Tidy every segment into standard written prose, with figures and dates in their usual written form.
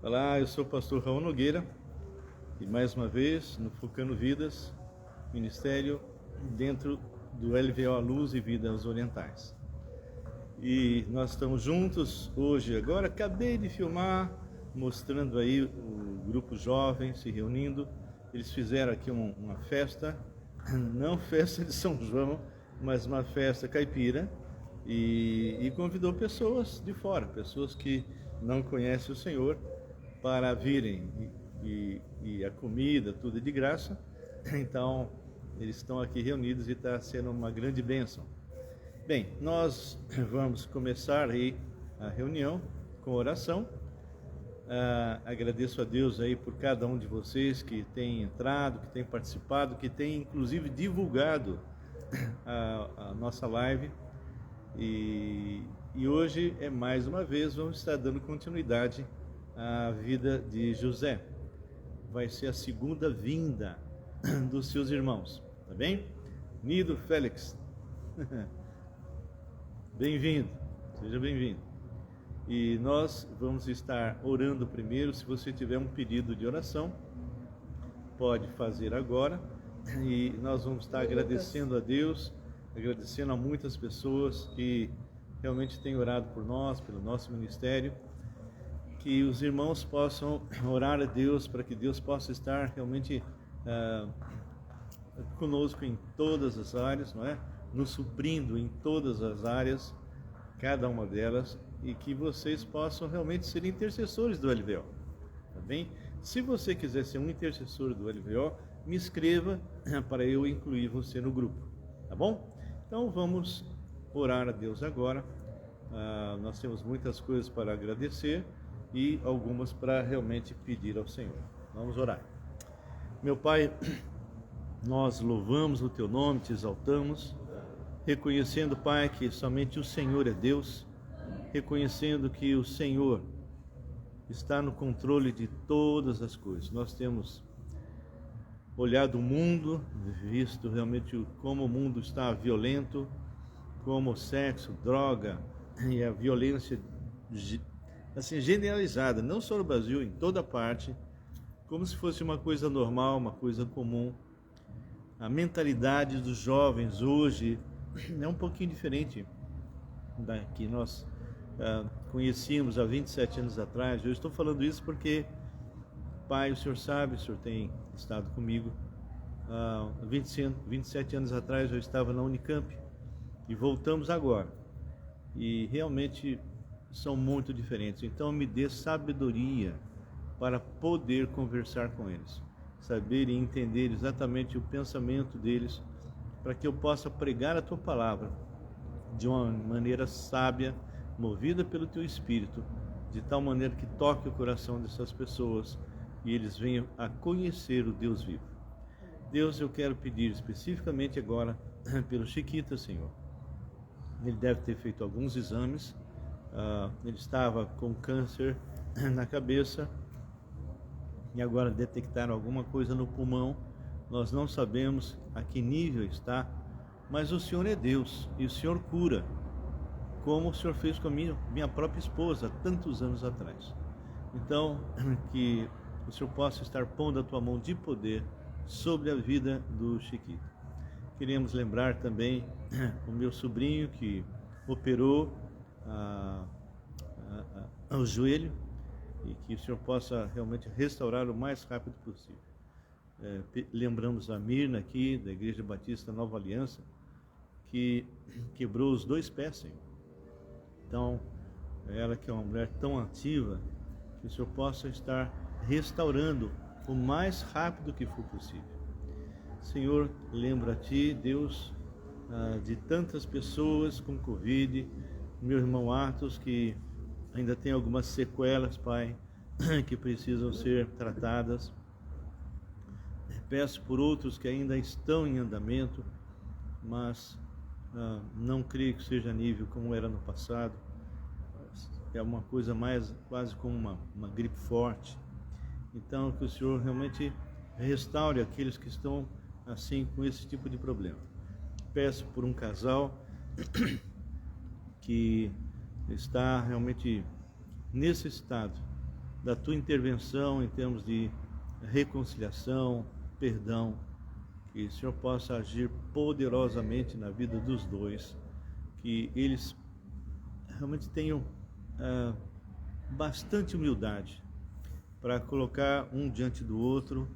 Olá, eu sou o pastor Raul Nogueira e mais uma vez no Focando Vidas, ministério dentro do LVO Luz e Vidas Orientais. E nós estamos juntos hoje, agora acabei de filmar, mostrando aí o grupo jovem se reunindo. Eles fizeram aqui uma festa, não festa de São João, mas uma festa caipira e convidou pessoas de fora, pessoas que não conhecem o Senhor, para virem e a comida, tudo é de graça. Então, eles estão aqui reunidos e está sendo uma grande bênção. Bem, nós vamos começar aí a reunião com oração. Agradeço a Deus aí por cada um de vocês que tem entrado, que tem participado, que tem inclusive divulgado a nossa live. E hoje, mais uma vez, vamos estar dando continuidade a vida de José. Vai ser a segunda vinda dos seus irmãos, tá bem? Nido Félix, bem-vindo, seja bem-vindo. E nós vamos estar orando primeiro. Se você tiver um pedido de oração, pode fazer agora. E nós vamos estar agradecendo a Deus, agradecendo a muitas pessoas que realmente têm orado por nós, pelo nosso ministério. Que os irmãos possam orar a Deus para que Deus possa estar realmente conosco em todas as áreas, não é? Nos suprindo em todas as áreas, cada uma delas, e que vocês possam realmente ser intercessores do LVO, tá bem? Se você quiser ser um intercessor do LVO, me escreva para eu incluir você no grupo, tá bom? Então vamos orar a Deus agora. Nós temos muitas coisas para agradecer e algumas para realmente pedir ao Senhor. Vamos orar. Meu Pai, nós louvamos o Teu nome, Te exaltamos, reconhecendo, Pai, que somente o Senhor é Deus, reconhecendo que o Senhor está no controle de todas as coisas. Nós temos olhado o mundo, visto realmente como o mundo está violento, como o sexo, droga e a violência assim, generalizada, não só no Brasil, em toda parte, como se fosse uma coisa normal, uma coisa comum. A mentalidade dos jovens hoje é um pouquinho diferente da que nós conhecíamos há 27 anos atrás. Eu estou falando isso porque, Pai, o Senhor sabe, o Senhor tem estado comigo. 27 anos atrás eu estava na Unicamp e voltamos agora. E realmente são muito diferentes. Então me dê sabedoria para poder conversar com eles, saber e entender exatamente o pensamento deles, para que eu possa pregar a Tua palavra de uma maneira sábia, movida pelo Teu Espírito, de tal maneira que toque o coração dessas pessoas e eles venham a conhecer o Deus vivo. Deus, eu quero pedir especificamente agora pelo Chiquita, Senhor. Ele deve ter feito alguns exames. Ele estava com câncer na cabeça e agora detectaram alguma coisa no pulmão. Nós não sabemos a que nível está, mas o Senhor é Deus e o Senhor cura, como o Senhor fez com a minha própria esposa tantos anos atrás. Então, que o Senhor possa estar pondo a Tua mão de poder sobre a vida do Chiquito. Queremos lembrar também o meu sobrinho que operou o joelho e que o Senhor possa realmente restaurar o mais rápido possível. Lembramos a Mirna aqui, da Igreja Batista Nova Aliança, que quebrou os 2 pés, Senhor. Então, ela que é uma mulher tão ativa, que o Senhor possa estar restaurando o mais rápido que for possível. Senhor, lembra a Ti, Deus, de tantas pessoas com Covid, meu irmão Atos, que ainda tem algumas sequelas, Pai, que precisam ser tratadas. Peço por outros que ainda estão em andamento, mas não creio que seja nível como era no passado. É uma coisa mais quase como uma gripe forte. Então, que o Senhor realmente restaure aqueles que estão assim com esse tipo de problema. Peço por um casal que está realmente necessitado da tua intervenção em termos de reconciliação, perdão, que o Senhor possa agir poderosamente na vida dos dois, que eles realmente tenham bastante humildade para colocar um diante do outro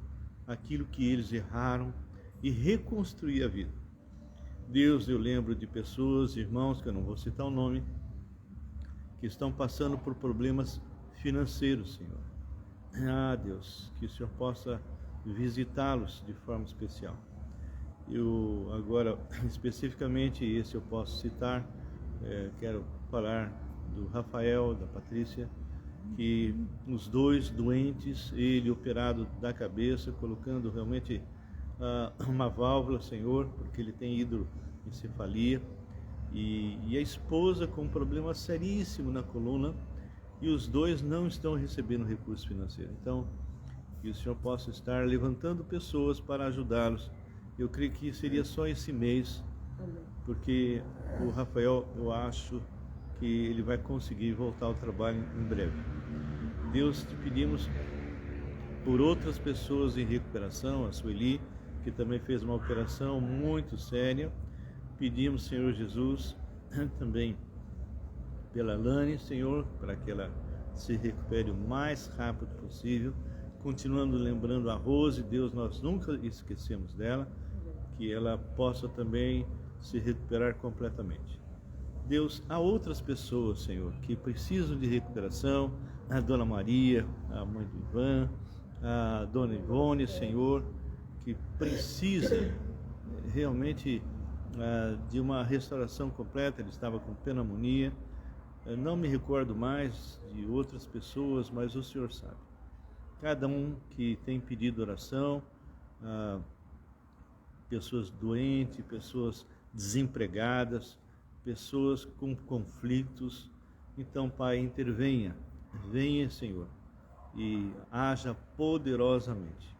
aquilo que eles erraram e reconstruir a vida. Deus, eu lembro de pessoas, irmãos, que eu não vou citar o nome, que estão passando por problemas financeiros, Senhor. Deus, que o Senhor possa visitá-los de forma especial. Eu agora, especificamente, esse eu posso citar, quero falar do Rafael, da Patrícia, que os dois doentes, ele operado da cabeça, colocando realmente uma válvula, Senhor, porque ele tem hidroencefalia, e a esposa com um problema seríssimo na coluna, e os dois não estão recebendo recurso financeiro. Então, que o Senhor possa estar levantando pessoas para ajudá-los. Eu creio que seria só esse mês, porque o Rafael, eu acho que ele vai conseguir voltar ao trabalho em breve. Deus, te pedimos por outras pessoas em recuperação, a Sueli, que também fez uma operação muito séria. Pedimos, Senhor Jesus, também pela Lani, Senhor, para que ela se recupere o mais rápido possível. Continuando lembrando a Rose, Deus, nós nunca esquecemos dela, que ela possa também se recuperar completamente. Deus, há outras pessoas, Senhor, que precisam de recuperação, a Dona Maria, a mãe do Ivan, a Dona Ivone, Senhor, que precisa realmente de uma restauração completa. Ele estava com pneumonia. Eu não me recordo mais de outras pessoas, mas o Senhor sabe. Cada um que tem pedido oração, pessoas doentes, pessoas desempregadas, pessoas com conflitos. Então, Pai, intervenha, venha, Senhor, e haja poderosamente.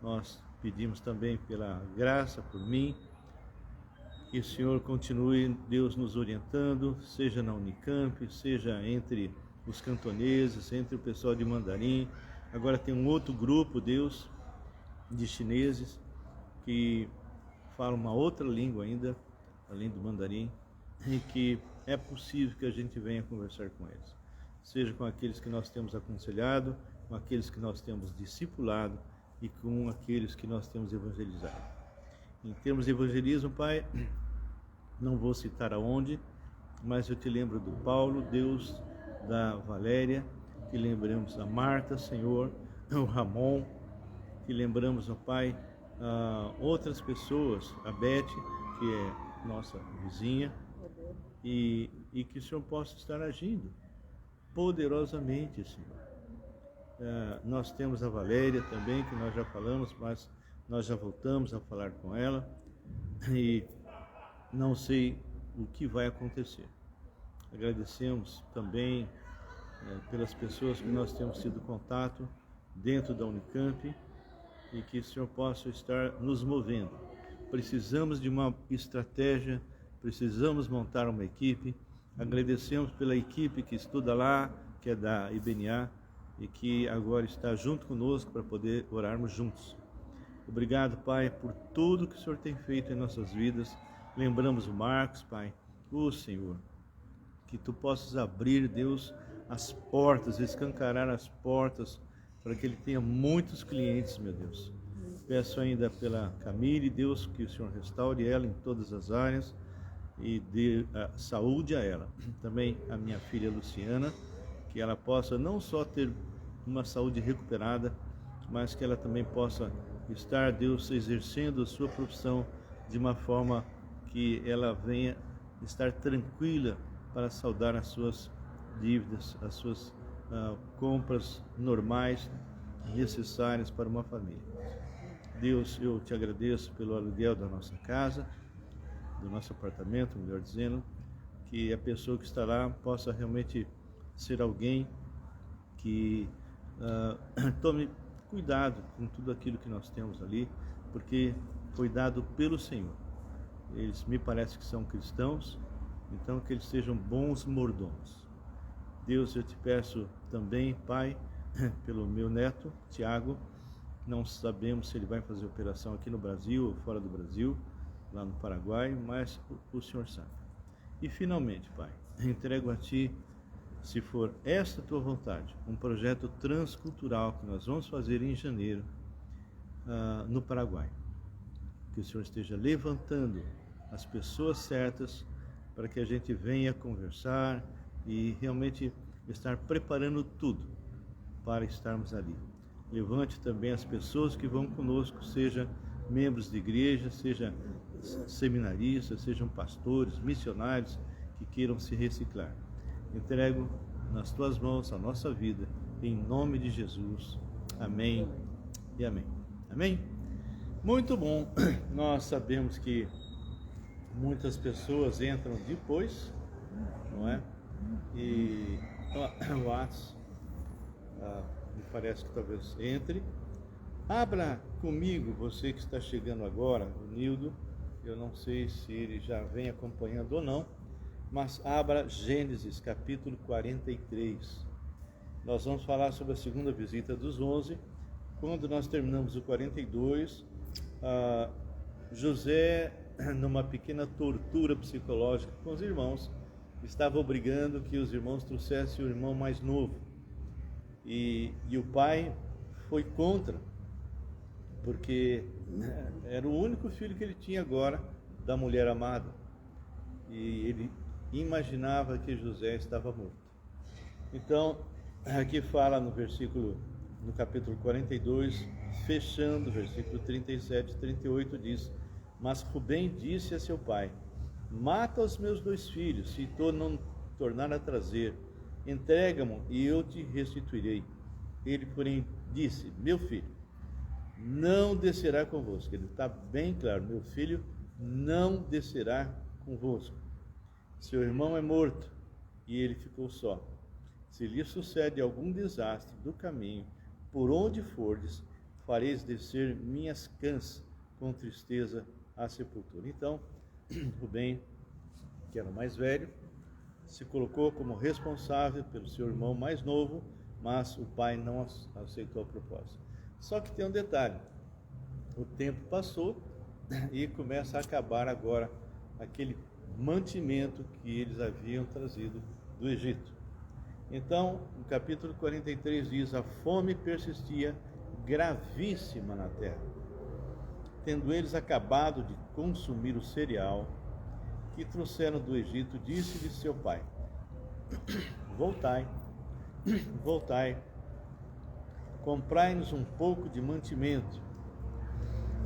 Nós pedimos também pela graça, por mim, que o Senhor continue, Deus, nos orientando, seja na Unicamp, seja entre os cantoneses, entre o pessoal de Mandarim. Agora tem um outro grupo, Deus, de chineses, que falam uma outra língua ainda, além do Mandarim, e que é possível que a gente venha conversar com eles. Seja com aqueles que nós temos aconselhado, com aqueles que nós temos discipulado e com aqueles que nós temos evangelizado. Em termos de evangelismo, Pai, não vou citar aonde, mas eu te lembro do Paulo, Deus, da Valéria, te lembramos da Marta, Senhor, o Ramon, te lembramos, ó Pai, outras pessoas, a Beth, que é nossa vizinha, e que o Senhor possa estar agindo poderosamente, Senhor. Nós temos a Valéria também, que nós já falamos, mas nós já voltamos a falar com ela e não sei o que vai acontecer. Agradecemos também pelas pessoas que nós temos tido contato dentro da Unicamp e que o Senhor possa estar nos movendo. Precisamos de uma estratégia, precisamos montar uma equipe. Agradecemos pela equipe que estuda lá, que é da IBNA e que agora está junto conosco para poder orarmos juntos. Obrigado, Pai, por tudo que o Senhor tem feito em nossas vidas. Lembramos o Marcos, Pai, Senhor, que Tu possas abrir, Deus, as portas, escancarar as portas, para que ele tenha muitos clientes, meu Deus. Peço ainda pela Camille, Deus, que o Senhor restaure ela em todas as áreas e dê saúde a ela. Também a minha filha Luciana, que ela possa não só ter uma saúde recuperada, mas que ela também possa estar, Deus, exercendo a sua profissão de uma forma que ela venha estar tranquila para saldar as suas dívidas, as suas compras normais, necessárias para uma família. Deus, eu te agradeço pelo aluguel da nossa casa, do nosso apartamento, melhor dizendo, que a pessoa que está lá possa realmente ser alguém que tome cuidado com tudo aquilo que nós temos ali, porque foi dado pelo Senhor. Eles me parece que são cristãos, então que eles sejam bons mordomos. Deus, eu te peço também, Pai, pelo meu neto, Tiago. Não sabemos se ele vai fazer operação aqui no Brasil ou fora do Brasil, lá no Paraguai, mas o Senhor sabe. E finalmente, Pai, entrego a Ti, se for esta Tua vontade, um projeto transcultural que nós vamos fazer em janeiro, no Paraguai. Que o Senhor esteja levantando as pessoas certas para que a gente venha conversar e realmente estar preparando tudo para estarmos ali. Levante também as pessoas que vão conosco, seja membros de igreja, seja seminaristas, sejam pastores, missionários que queiram se reciclar. Entrego nas Tuas mãos a nossa vida, em nome de Jesus. Amém e amém. Amém? Muito bom. Nós sabemos que muitas pessoas entram depois, não é? E o Atos me parece que talvez entre. Abra comigo, você que está chegando agora, o Nildo, eu não sei se ele já vem acompanhando ou não, mas abra Gênesis capítulo 43. Nós vamos falar sobre a segunda visita dos 11. Quando nós terminamos o 42, José, numa pequena tortura psicológica com os irmãos, estava obrigando que os irmãos trouxessem o irmão mais novo. E o pai foi contra, porque era o único filho que ele tinha agora da mulher amada. E ele imaginava que José estava morto. Então, aqui fala no capítulo 42, fechando, versículo 37 e 38, diz: Mas Rubem disse a seu pai: Mata os meus 2 filhos, se tu não tornar a trazer, entrega-mo e eu te restituirei. Ele, porém, disse: Meu filho, não descerá convosco. Ele está bem claro: meu filho não descerá convosco. Seu irmão é morto e ele ficou só. Se lhe sucede algum desastre do caminho, por onde fordes, fareis descer minhas cãs com tristeza à sepultura. Então, Rubem, que era o mais velho, se colocou como responsável pelo seu irmão mais novo, mas o pai não aceitou a proposta. Só que tem um detalhe: o tempo passou e começa a acabar agora aquele mantimento que eles haviam trazido do Egito. Então, o capítulo 43 diz: a fome persistia gravíssima na terra. Tendo eles acabado de consumir o cereal que trouxeram do Egito, disse-lhe seu pai: Voltai, comprai-nos um pouco de mantimento.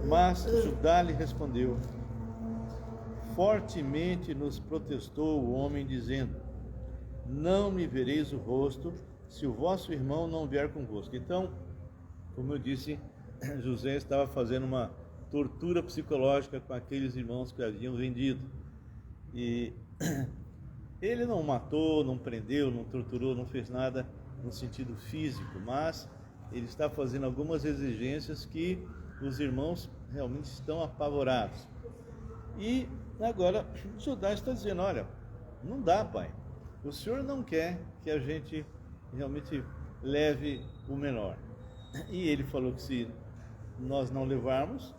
Mas Judá lhe respondeu: Fortemente nos protestou o homem, dizendo: Não me vereis o rosto, se o vosso irmão não vier convosco. Então, como eu disse, José estava fazendo uma tortura psicológica com aqueles irmãos que haviam vendido. E ele não matou, não prendeu, não torturou, não fez nada no sentido físico, mas ele está fazendo algumas exigências que os irmãos realmente estão apavorados. E agora Judá está dizendo: olha, não dá, pai, o senhor não quer que a gente realmente leve o menor. E ele falou que se nós não levarmos,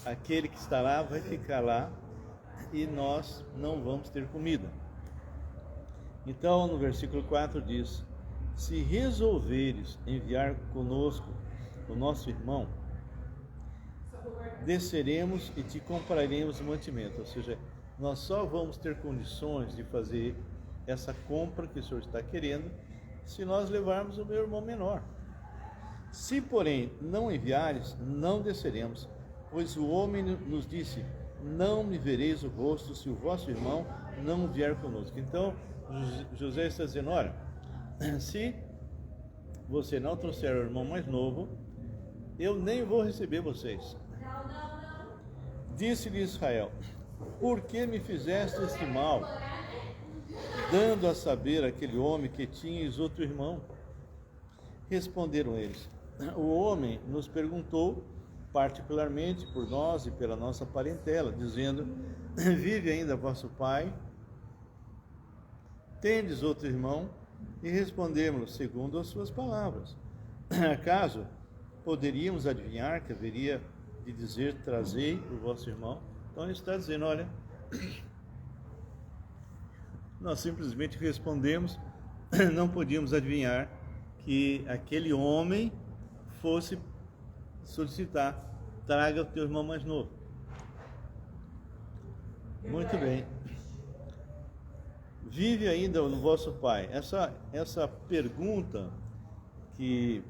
aquele que está lá vai ficar lá e nós não vamos ter comida. Então, no versículo 4 diz: Se resolveres enviar conosco o nosso irmão, desceremos e te compraremos o mantimento. Ou seja, nós só vamos ter condições de fazer essa compra que o senhor está querendo se nós levarmos o meu irmão menor. Se, porém, não enviares, não desceremos, pois o homem nos disse: Não me vereis o rosto se o vosso irmão não vier conosco. Então, José está dizendo: olha, se você não trouxer o irmão mais novo, eu nem vou receber vocês. Disse-lhe Israel: Por que me fizeste este mal, dando a saber aquele homem que tinhas outro irmão? Responderam eles: O homem nos perguntou particularmente por nós e pela nossa parentela, dizendo: Vive ainda vosso pai? Tendes outro irmão? E respondemos segundo as suas palavras. Acaso poderíamos adivinhar que haveria de dizer, trazei o vosso irmão? Então ele está dizendo, olha, nós simplesmente respondemos, não podíamos adivinhar que aquele homem fosse solicitar, traga o teu irmão mais novo. Muito bem. Vive ainda o vosso pai? Essa pergunta que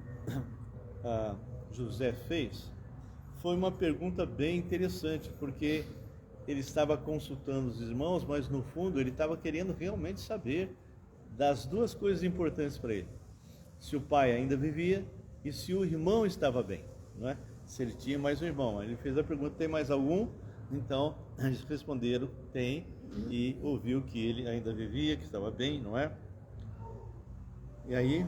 José fez foi uma pergunta bem interessante, porque ele estava consultando os irmãos, mas no fundo ele estava querendo realmente saber das duas coisas importantes para ele: se o pai ainda vivia e se o irmão estava bem, não é? Se ele tinha mais um irmão. Ele fez a pergunta, tem mais algum? Então eles responderam, tem, e ouviu que ele ainda vivia, que estava bem, não é? E aí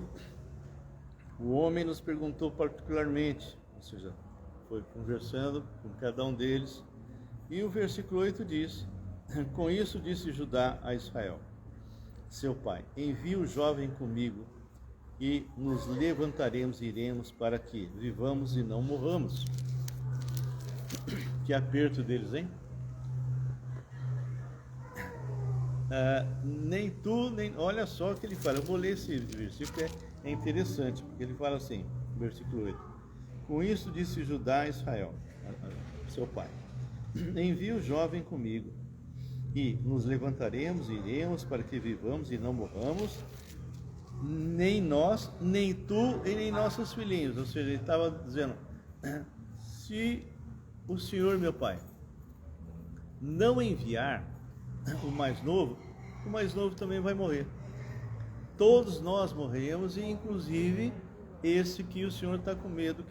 o homem nos perguntou particularmente, ou seja, foi conversando com cada um deles, e o versículo 8 diz, com isso disse Judá a Israel, seu pai, envia o jovem comigo, e nos levantaremos e iremos para que vivamos e não morramos. Que aperto deles, hein? Nem tu, nem... Olha só o que ele fala. Eu vou ler esse versículo, é interessante, porque ele fala assim, versículo 8. Com isso disse Judá a Israel, seu pai, envia o jovem comigo, e nos levantaremos e iremos para que vivamos e não morramos, nem nós, nem tu e nem nossos filhinhos. Ou seja, ele estava dizendo, se o Senhor, meu pai, não enviar o mais novo também vai morrer. Todos nós morremos, e inclusive esse que o Senhor está com medo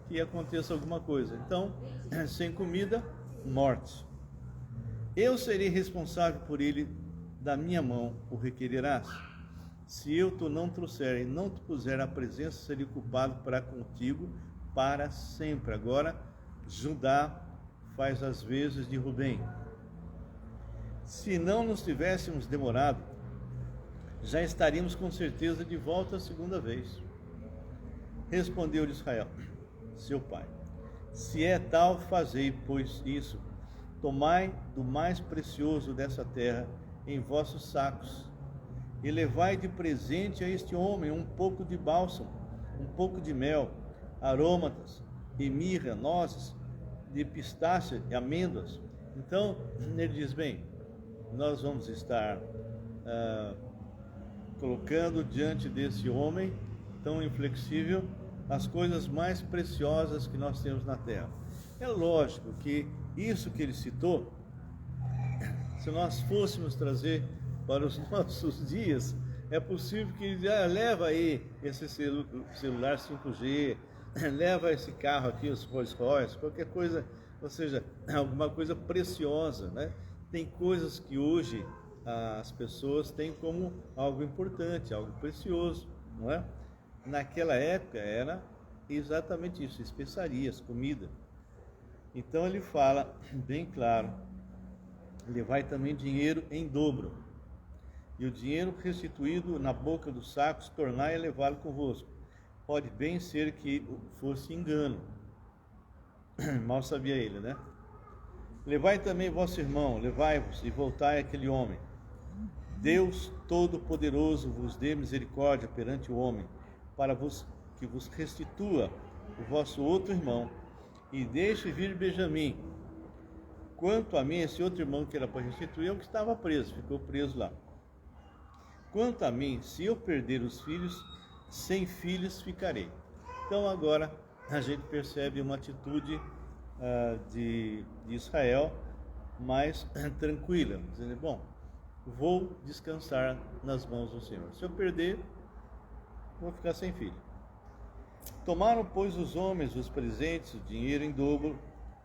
que aconteça alguma coisa. Então, sem comida, morte. Eu serei responsável por ele, da minha mão o requererás. Se eu tu não trouxer e não te puser à presença, serei culpado para contigo para sempre. Agora, Judá faz as vezes de Rubem. Se não nos tivéssemos demorado, já estaríamos com certeza de volta a segunda vez. Respondeu-lhe Israel, seu pai, se é tal, fazei, pois isso, tomai do mais precioso dessa terra em vossos sacos, e levai de presente a este homem um pouco de bálsamo, um pouco de mel, aromatas, e mirra, nozes, de pistácia e amêndoas. Então, ele diz, bem, nós vamos estar colocando diante desse homem tão inflexível as coisas mais preciosas que nós temos na terra. É lógico que isso que ele citou, se nós fôssemos trazer para os nossos dias, é possível que leva aí esse celular 5G, leva esse carro aqui, os Rolls Royce, qualquer coisa, ou seja, alguma coisa preciosa, né? Tem coisas que hoje as pessoas têm como algo importante, algo precioso, não é? Naquela época era exatamente isso, especiarias, comida. Então ele fala bem claro, levai também dinheiro em dobro, e o dinheiro restituído na boca dos sacos, tornai a levá-lo convosco. Pode bem ser que fosse engano. Mal sabia ele, né? Levai também vosso irmão, levai-vos e voltai àquele homem. Deus Todo-Poderoso vos dê misericórdia perante o homem, para que vos restitua o vosso outro irmão, e deixe vir Benjamim. Quanto a mim, esse outro irmão que era para restituir é o que estava preso, ficou preso lá. Quanto a mim, se eu perder os filhos, sem filhos ficarei. Então agora a gente percebe uma atitude de Israel mais tranquila, dizendo, bom, vou descansar nas mãos do Senhor. Se eu perder, vou ficar sem filho. Tomaram, pois, os homens os presentes, o dinheiro em dobro,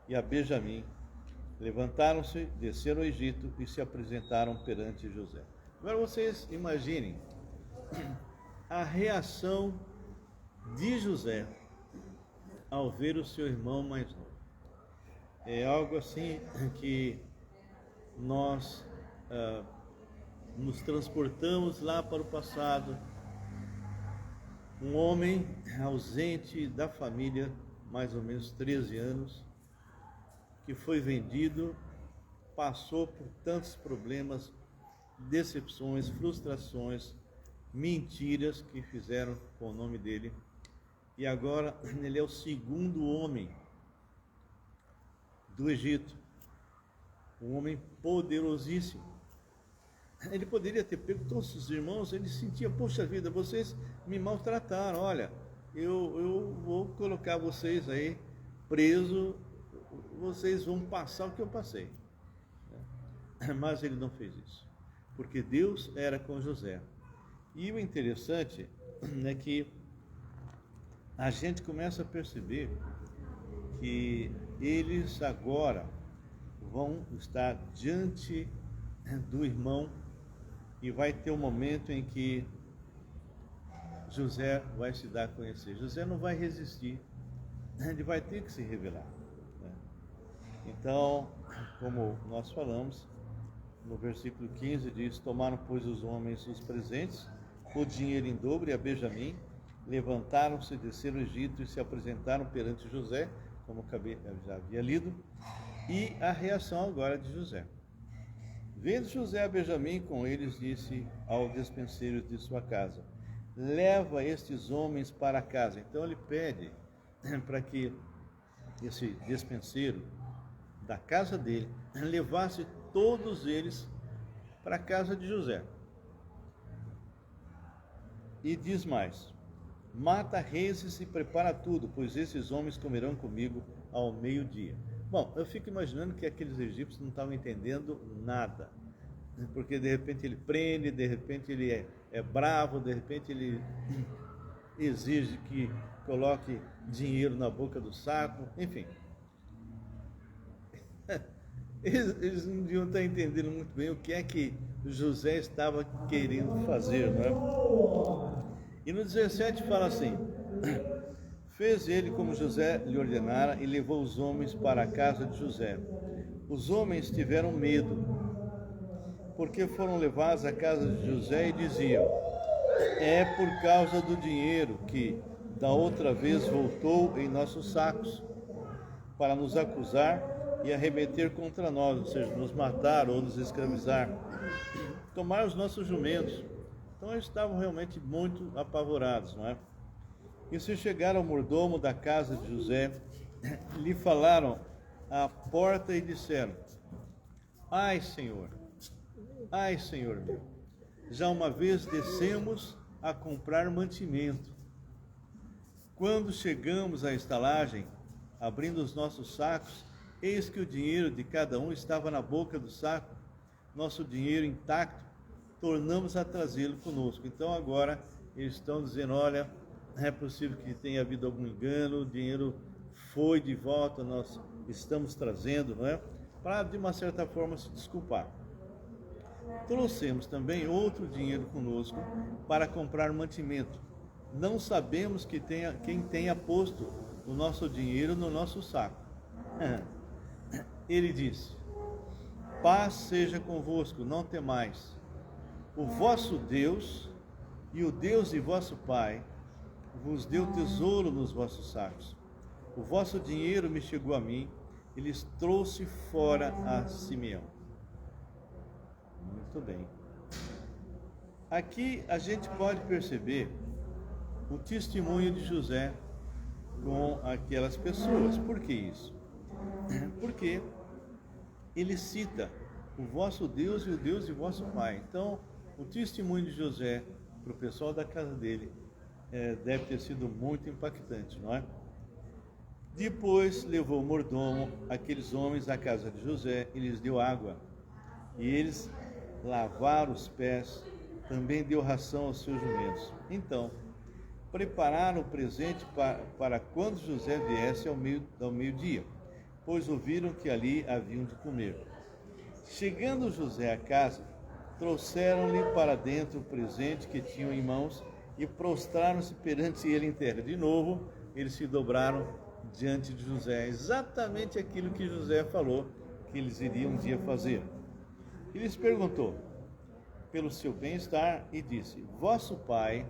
e a Benjamim. Levantaram-se, desceram ao Egito e se apresentaram perante José. Agora vocês imaginem a reação de José ao ver o seu irmão mais novo. É algo assim que nós nos transportamos lá para o passado um homem ausente da família, mais ou menos 13 anos, que foi vendido, passou por tantos problemas, decepções, frustrações, mentiras que fizeram com o nome dele. E agora ele é o segundo homem do Egito, um homem poderosíssimo. Ele poderia ter pego todos os irmãos, ele sentia, poxa vida, vocês me maltrataram, olha, eu vou colocar vocês aí preso, vocês vão passar o que eu passei. Mas ele não fez isso, porque Deus era com José. E o interessante é que a gente começa a perceber que eles agora vão estar diante do irmão e vai ter um momento em que José vai se dar a conhecer. José não vai resistir, ele vai ter que se revelar. Então, como nós falamos, no versículo 15 diz: tomaram, pois, os homens os presentes, o dinheiro em dobro e a Benjamim, levantaram-se, desceram o Egito e se apresentaram perante José, como já havia lido, e a reação agora de José. Vendo José a Benjamim com eles, disse ao despenseiro de sua casa: leva estes homens para casa. Então ele pede para que esse despenseiro da casa dele levasse todos eles para a casa de José. E diz mais: mata reis e prepara tudo, pois esses homens comerão comigo ao meio-dia. Bom, eu fico imaginando que aqueles egípcios não estavam entendendo nada, porque de repente ele prende, de repente ele é bravo, de repente ele exige que coloque dinheiro na boca do saco, enfim. Eles não deviam estar entendendo muito bem o que é que José estava querendo fazer, não é? E no 17 fala assim: fez ele como José lhe ordenara e levou os homens para a casa de José. Os homens tiveram medo, porque foram levados à casa de José e diziam: é por causa do dinheiro que da outra vez voltou em nossos sacos, para nos acusar e arremeter contra nós, ou seja, nos matar ou nos escravizar, tomar os nossos jumentos. Então eles estavam realmente muito apavorados, não é? E se chegaram ao mordomo da casa de José, lhe falaram à porta e disseram: ai Senhor meu, já uma vez descemos a comprar mantimento. Quando chegamos à estalagem, abrindo os nossos sacos, eis que o dinheiro de cada um estava na boca do saco, nosso dinheiro intacto, tornamos a trazê-lo conosco. Então agora eles estão dizendo: olha, é possível que tenha havido algum engano, o dinheiro foi de volta, nós estamos trazendo, não é? Para de uma certa forma se desculpar. Trouxemos também outro dinheiro conosco para comprar mantimento. Não sabemos quem tenha posto o nosso dinheiro no nosso saco. Ele disse: paz seja convosco, não temais. O vosso Deus e o Deus de vosso Pai vos deu tesouro nos vossos sacos. O vosso dinheiro me chegou a mim, e lhes trouxe fora a Simeão. Muito bem. Aqui a gente pode perceber o testemunho de José com aquelas pessoas. Por que isso? Porque ele cita o vosso Deus e o Deus de vosso Pai. Então, o testemunho de José para o pessoal da casa dele deve ter sido muito impactante, não é? Depois levou o mordomo aqueles homens à casa de José e lhes deu água. E eles lavaram os pés, também deu ração aos seus jumentos. Então, prepararam o presente para quando José viesse ao meio-dia, pois ouviram que ali haviam de comer. Chegando José à casa, trouxeram-lhe para dentro o presente que tinham em mãos e prostraram-se perante ele em terra. De novo, eles se dobraram diante de José, exatamente aquilo que José falou que eles iriam um dia fazer. E lhes perguntou pelo seu bem-estar e disse: vosso pai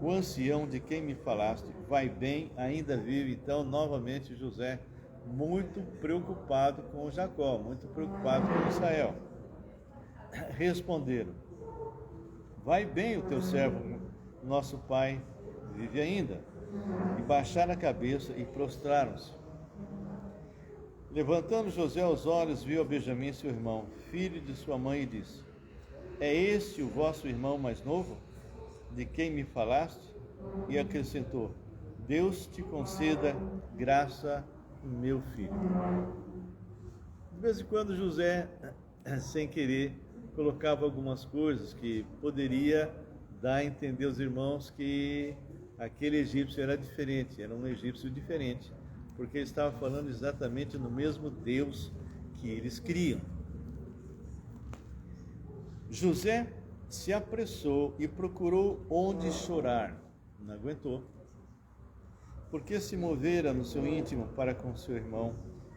o ancião de quem me falaste vai bem, ainda vive. Então, novamente, José, muito preocupado com Jacó, muito preocupado com Israel. Responderam: vai bem, o teu servo, nosso pai vive ainda. E baixaram a cabeça e prostraram-se. Levantando José os olhos, viu a Benjamim, seu irmão, filho de sua mãe, e disse: é este o vosso irmão mais novo, de quem me falaste? E acrescentou: Deus te conceda graça, meu filho. De vez em quando José, sem querer, colocava algumas coisas que poderia dar a entender aos irmãos que aquele egípcio era diferente, era um egípcio diferente, porque ele estava falando exatamente no mesmo Deus que eles criam. José se apressou e procurou onde chorar. Não aguentou, porque se movera no seu íntimo para com seu irmão,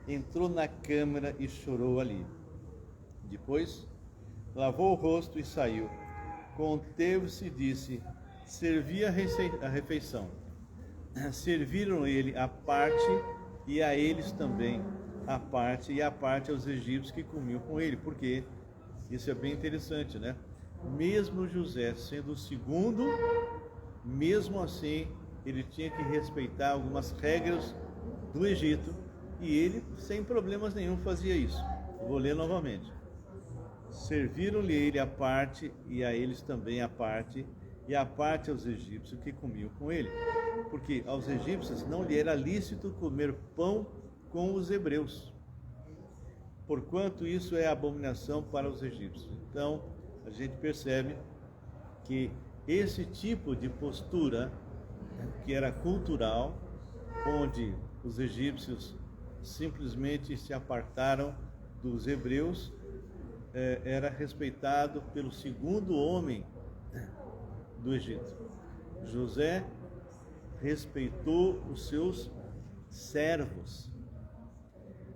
entrou na câmara e chorou ali. Depois, lavou o rosto e saiu. Conteve-se e disse: servi a refeição. Serviram ele a parte e a eles também a parte, e a parte aos egípcios que comiam com ele, porque isso é bem interessante, né? Mesmo José sendo o segundo, mesmo assim, ele tinha que respeitar algumas regras do Egito, e ele, sem problemas nenhum, fazia isso. Vou ler novamente. Serviram-lhe ele a parte, e a eles também a parte, e a parte aos egípcios que comiam com ele. Porque aos egípcios não lhe era lícito comer pão com os hebreus, porquanto isso é abominação para os egípcios. Então, a gente percebe que esse tipo de postura, que era cultural, onde os egípcios simplesmente se apartaram dos hebreus, era respeitado pelo segundo homem do Egito. José respeitou os seus servos.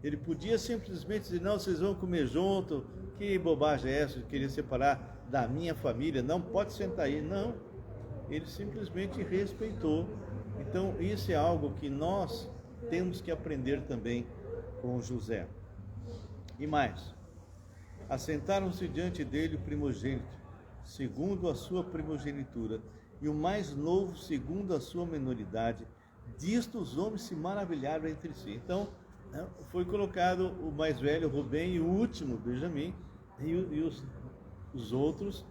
Ele podia simplesmente dizer: não, vocês vão comer junto, que bobagem é essa de querer separar da minha família, não pode sentar aí. Não, ele simplesmente respeitou. Então isso é algo que nós temos que aprender também com José. E mais, assentaram-se diante dele o primogênito, segundo a sua primogenitura, e o mais novo, segundo a sua menoridade. Disto os homens se maravilharam entre si. Então, foi colocado o mais velho, Rubem, e o último, Benjamim, e os outros,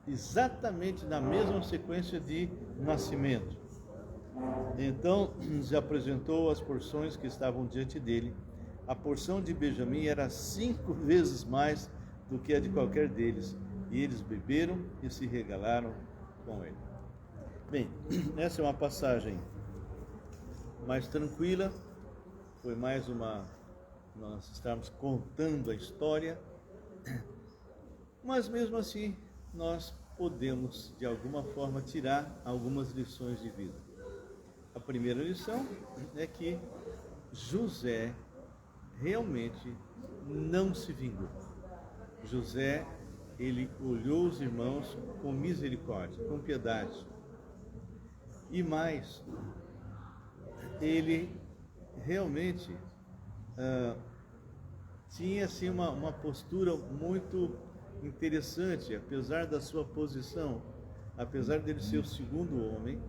exatamente na mesma sequência de nascimento. Então, nos apresentou as porções que estavam diante dele. A porção de Benjamim era 5 vezes mais do que a de qualquer deles, e eles beberam e se regalaram com ele. Bem, essa é uma passagem mais tranquila, foi mais nós estamos contando a história, mas mesmo assim nós podemos de alguma forma tirar algumas lições de vida. A primeira lição é que José realmente não se vingou. José, ele olhou os irmãos com misericórdia, com piedade. E mais, ele realmente tinha assim uma postura muito interessante, apesar da sua posição, apesar dele ser o segundo homem,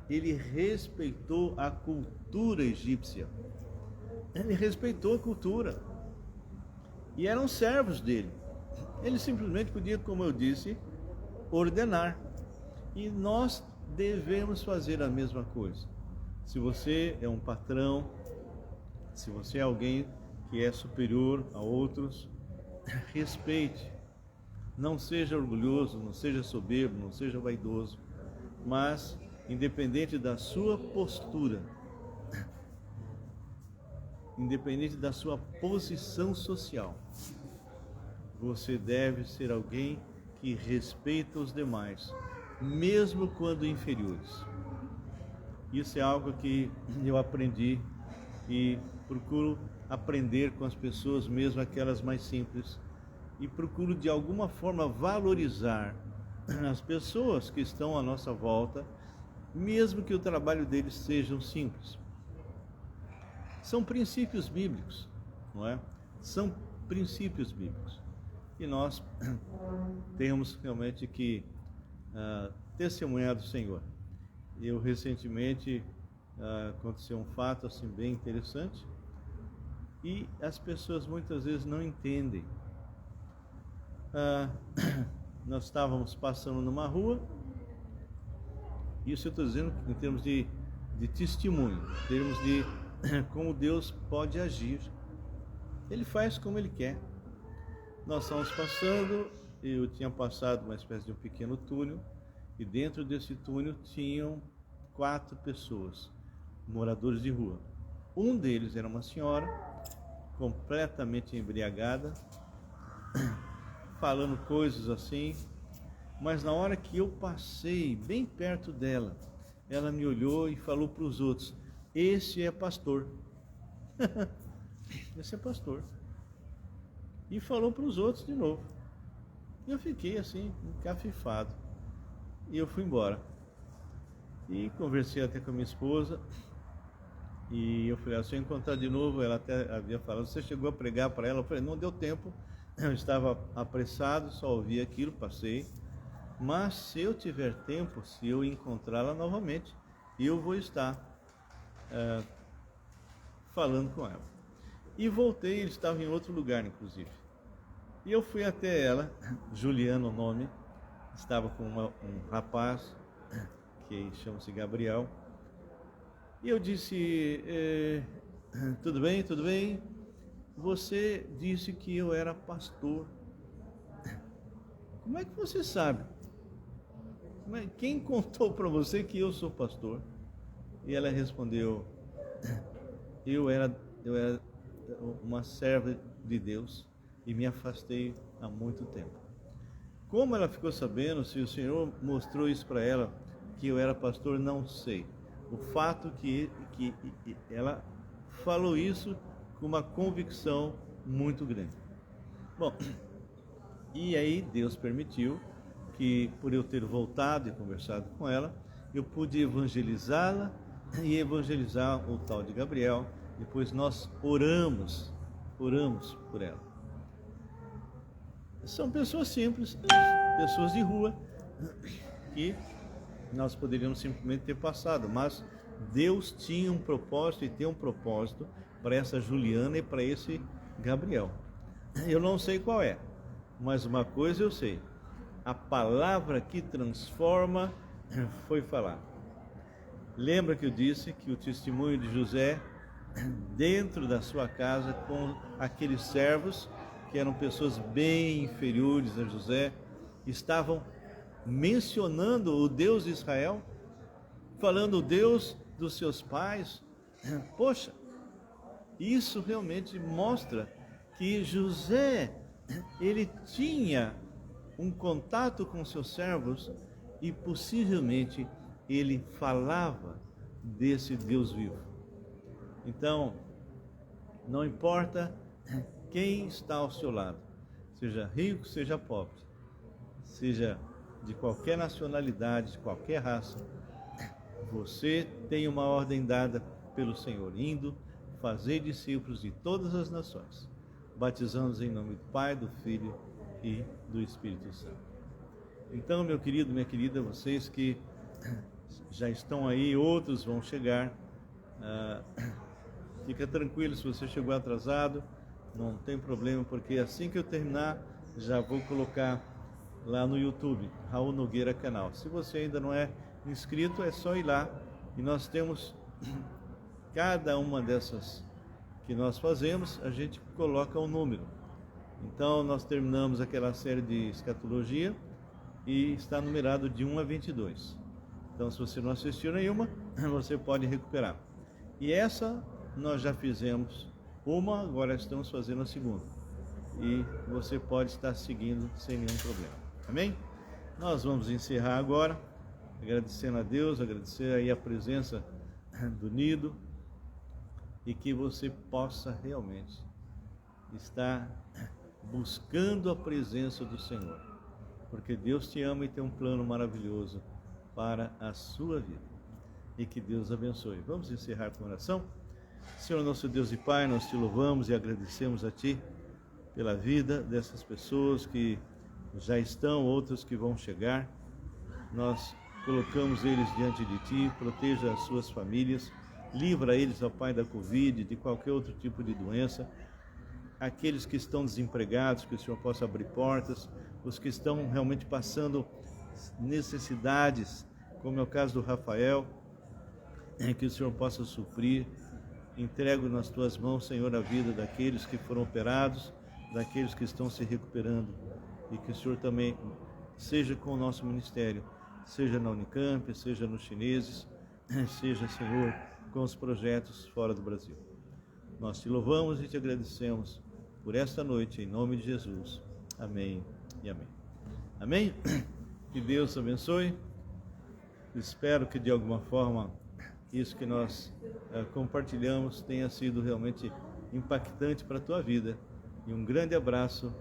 ele respeitou a cultura egípcia. Ele respeitou a cultura. E eram servos dele. Ele simplesmente podia, como eu disse, ordenar. E nós devemos fazer a mesma coisa. Se você é um patrão, se você é alguém que é superior a outros, respeite. Não seja orgulhoso, não seja soberbo, não seja vaidoso, mas independente da sua postura, independente da sua posição social, você deve ser alguém que respeita os demais, mesmo quando inferiores. Isso é algo que eu aprendi e procuro aprender com as pessoas, mesmo aquelas mais simples, e procuro de alguma forma valorizar as pessoas que estão à nossa volta, mesmo que o trabalho deles seja simples. São princípios bíblicos, não é? São princípios bíblicos. E nós temos realmente que testemunhar do Senhor. Eu recentemente aconteceu um fato assim bem interessante e as pessoas muitas vezes não entendem. Nós estávamos passando numa rua, isso eu estou dizendo em termos de testemunho, em termos de como Deus pode agir. Ele faz como Ele quer. Nós estávamos passando, eu tinha passado uma espécie de um pequeno túnel, e dentro desse túnel tinham 4 pessoas, moradores de rua. Um deles era uma senhora, completamente embriagada, falando coisas assim, mas na hora que eu passei bem perto dela, ela me olhou e falou para os outros: esse é pastor. Esse é pastor. E falou para os outros de novo. E eu fiquei assim, encafifado. E eu fui embora. E conversei até com a minha esposa. E eu falei: se eu encontrar de novo, ela até havia falado: você chegou a pregar para ela? Eu falei: não deu tempo. Eu estava apressado, só ouvi aquilo, passei. Mas se eu tiver tempo, se eu encontrá-la novamente, eu vou estar falando com ela. E voltei, ele estava em outro lugar, inclusive. E eu fui até ela, Juliano o nome, estava com um rapaz que chama-se Gabriel. E eu disse: tudo bem, tudo bem? Você disse que eu era pastor. Como é que você sabe? Quem contou para você que eu sou pastor? E ela respondeu: eu era uma serva de Deus e me afastei há muito tempo. Como ela ficou sabendo, se o Senhor mostrou isso para ela, que eu era pastor, não sei. O fato que ela falou isso com uma convicção muito grande. Bom, e aí Deus permitiu que, por eu ter voltado e conversado com ela, eu pude evangelizá-la e evangelizar o tal de Gabriel. Depois nós oramos por ela. São pessoas simples, pessoas de rua, que nós poderíamos simplesmente ter passado, mas Deus tinha um propósito e tem um propósito para essa Juliana e para esse Gabriel. Eu não sei qual é, mas uma coisa eu sei: a palavra que transforma foi falar. Lembra que eu disse que o testemunho de José, dentro da sua casa, com aqueles servos que eram pessoas bem inferiores a José, estavam mencionando o Deus de Israel, falando o Deus dos seus pais? Poxa, isso realmente mostra que José, ele tinha um contato com seus servos e possivelmente ele falava desse Deus vivo. Então, não importa quem está ao seu lado, seja rico, seja pobre, seja de qualquer nacionalidade, de qualquer raça, você tem uma ordem dada pelo Senhor: indo, fazer discípulos de todas as nações, batizando-os em nome do Pai, do Filho e do Espírito Santo. Então, meu querido, minha querida, vocês que já estão aí, outros vão chegar, fica tranquilo se você chegou atrasado, não tem problema, porque assim que eu terminar, já vou colocar lá no YouTube, Raul Nogueira Canal. Se você ainda não é inscrito, é só ir lá, e nós temos cada uma dessas que nós fazemos, a gente coloca um número. Então nós terminamos aquela série de escatologia e está numerado de 1 a 22. Então, se você não assistiu nenhuma, você pode recuperar. E essa nós já fizemos uma, agora estamos fazendo a segunda. E você pode estar seguindo sem nenhum problema. Amém? Nós vamos encerrar agora, agradecendo a Deus, agradecer aí a presença do Nido, e que você possa realmente estar buscando a presença do Senhor, porque Deus te ama e tem um plano maravilhoso para a sua vida. e que Deus abençoe. Vamos encerrar com oração? Senhor nosso Deus e Pai, nós te louvamos e agradecemos a Ti pela vida dessas pessoas que já estão, outros que vão chegar. Nós colocamos eles diante de Ti, proteja as suas famílias, livra eles, ó Pai, da Covid, de qualquer outro tipo de doença. Aqueles que estão desempregados, que o Senhor possa abrir portas, os que estão realmente passando necessidades, como é o caso do Rafael, que o Senhor possa suprir. Entrego nas Tuas mãos, Senhor, a vida daqueles que foram operados, daqueles que estão se recuperando, e que o Senhor também seja com o nosso ministério, seja na Unicamp, seja nos chineses, seja, Senhor, com os projetos fora do Brasil. Nós te louvamos e te agradecemos por esta noite, em nome de Jesus. Amém e amém. Amém? Que Deus abençoe. Espero que de alguma forma isso que nós compartilhamos tenha sido realmente impactante para a tua vida. E um grande abraço.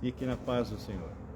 Fique na paz do Senhor.